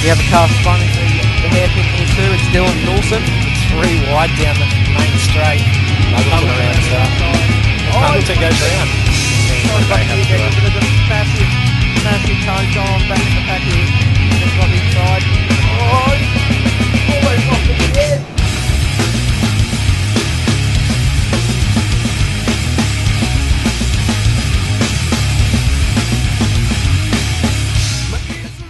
The other car spun into the hairpin here too. It's Dylan Dawson. It's 3 wide down the main straight. Muggleton around start. Muggleton goes around. Massive tone going back in the pack here. Just got inside. Oh, almost lost it again.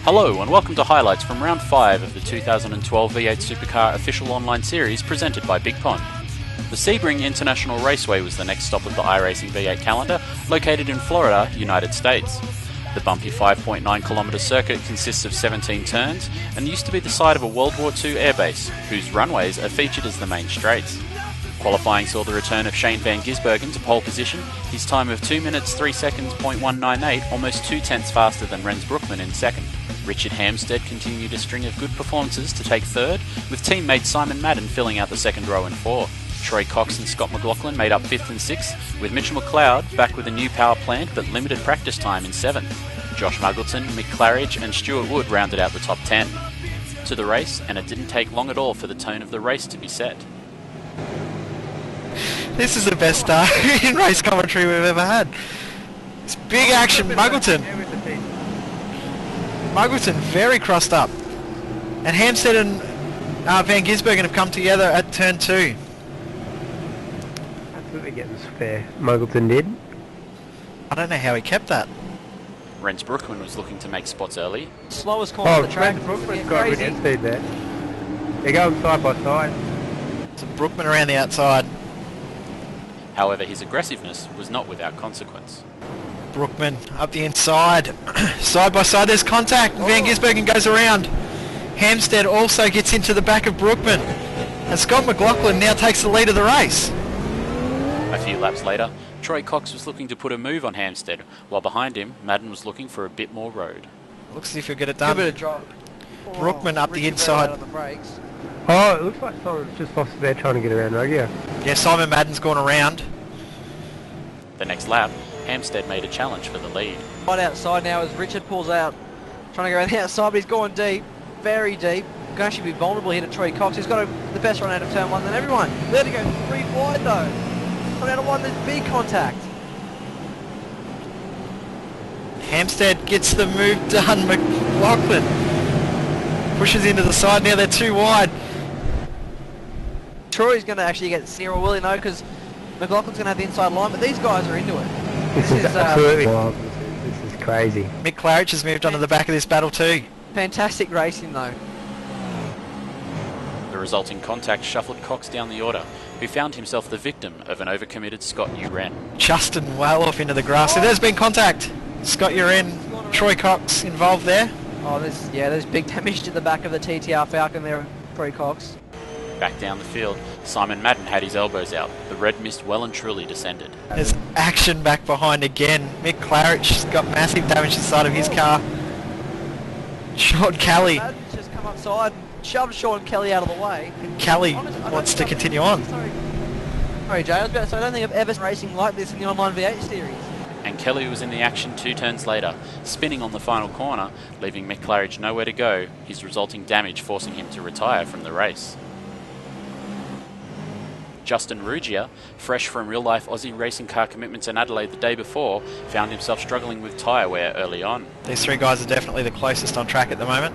Hello and welcome to highlights from round 5 of the 2012 V8 Supercar official online series presented by Big Pond. The Sebring International Raceway was the next stop of the iRacing V8 calendar, located in Florida, United States. The bumpy 5.9km circuit consists of 17 turns and used to be the site of a World War II airbase, whose runways are featured as the main straights. Qualifying saw the return of Shane van Gisbergen to pole position, his time of 2 minutes 3 seconds .198, almost 2 tenths faster than Rens Broekman in second. Richard Hamstead continued a string of good performances to take third, with teammate Simon Madden filling out the second row in 4. Troy Cox and Scott McLaughlin made up 5th and 6th, with Mitchell McLeod back with a new power plant but limited practice time in 7th. Josh Muggleton, Mick Claridge and Stuart Wood rounded out the top 10. To the race, and it didn't take long at all for the tone of the race to be set. This is the best start in race commentary we've ever had. It's big action, Muggleton. Muggleton very crossed up. And Hamstead and Van Gisbergen have come together at turn 2. Absolutely getting fair. Muggleton did. I don't know how he kept that. Rens Broekman was looking to make spots early. Slowest corner of the track. Brookman's got good speed there. They're going side by side. So Brookman around the outside. However, his aggressiveness was not without consequence. Brookman up the inside. Side by side, there's contact. Van Gisbergen goes around. Hamstead also gets into the back of Brookman. And Scott McLaughlin now takes the lead of the race. A few laps later, Troy Cox was looking to put a move on Hamstead, while behind him, Madden was looking for a bit more road. Looks as if he'll get it done. Give it a drop. Brookman up the inside. Out of the brakes. Oh, it looks like someone's just lost there trying to get around Rogia. Yeah, Simon Madden's gone around. The next lap, Hamstead made a challenge for the lead. Right outside now as Richard pulls out. Trying to go around the outside, but he's going deep. Very deep. Going to actually be vulnerable here to Troy Cox. He's got the best run out of turn 1 than everyone. There to go 3 wide though. Run out of 1, there's big contact. Hamstead gets the move done. McLaughlin pushes into the side. Now they're 2 wide. Troy's going to actually get zero, will he? No, because McLaughlin's going to have the inside line, but these guys are into it. This is absolutely wild. This is crazy. Mick Claridge has moved onto the back of this battle too. Fantastic racing though. The resulting contact shuffled Cox down the order, who found himself the victim of an overcommitted Scott Uren. Justin well off into the grass. So there's been contact. Scott Uren, Troy Cox involved there. Oh, there's big damage to the back of the TTR Falcon there, Troy Cox. Back down the field, Simon Madden had his elbows out. The red mist well and truly descended. There's action back behind again. Mick Claridge's got massive damage to the side of his car. Sean Kelly. Madden's just come upside, shoved Sean Kelly out of the way. Kelly wants to continue on. Sorry Jay, I was about to say, I don't think I've ever seen racing like this in the online V8 series. And Kelly was in the action 2 turns later, spinning on the final corner, leaving Mick Claridge nowhere to go, his resulting damage forcing him to retire from the race. Justin Rugia, fresh from real-life Aussie racing car commitments in Adelaide the day before, found himself struggling with tyre wear early on. These 3 guys are definitely the closest on track at the moment.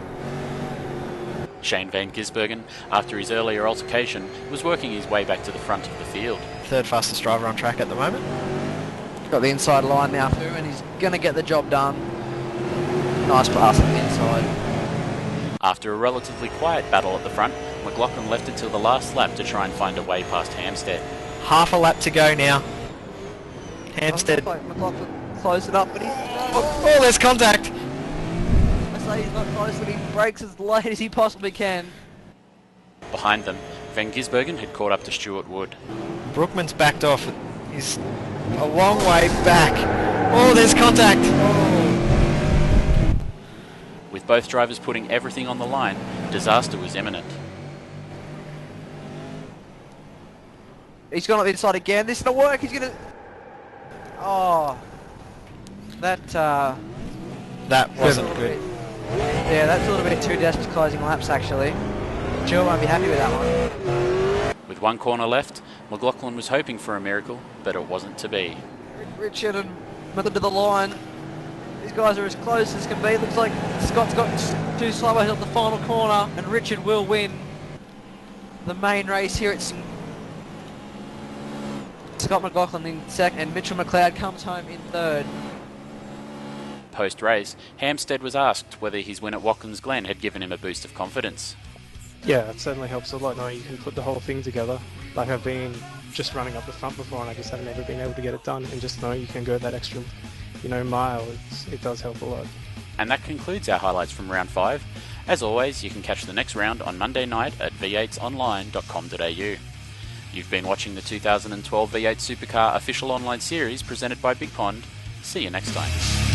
Shane van Gisbergen, after his earlier altercation, was working his way back to the front of the field. 3rd fastest driver on track at the moment. Got the inside line now too, and he's going to get the job done. Nice pass on the inside. After a relatively quiet battle at the front, McLaughlin left it till the last lap to try and find a way past Hamstead. Half a lap to go now. Hamstead. McLaughlin closed it up, but he's... Oh, there's contact. I say he's not close, but he brakes as late as he possibly can. Behind them, Van Gisbergen had caught up to Stuart Wood. Brookman's backed off. He's a long way back. Oh, there's contact. With both drivers putting everything on the line, disaster was imminent. He's gone up the inside again. This is going to work. He's going to... Oh. That wasn't good. Yeah, that's a little bit too desperate closing laps actually. Joe won't be happy with that one. With one corner left, McLaughlin was hoping for a miracle, but it wasn't to be. Richard and Miller to the line. These guys are as close as can be. Looks like Scott's got 2 sideways on the final corner, and Richard will win the main race here at Scott McLaughlin in second, and Mitchell McLeod comes home in third. Post-race, Hampstead was asked whether his win at Watkins Glen had given him a boost of confidence. Yeah, it certainly helps a lot knowing you can put the whole thing together. Like I've been just running up the front before and I just haven't ever been able to get it done, and just knowing you can go that extra, mile, it does help a lot. And that concludes our highlights from round 5. As always, you can catch the next round on Monday night at v8online.com.au. You've been watching the 2012 V8 Supercar official online series presented by Big Pond. See you next time.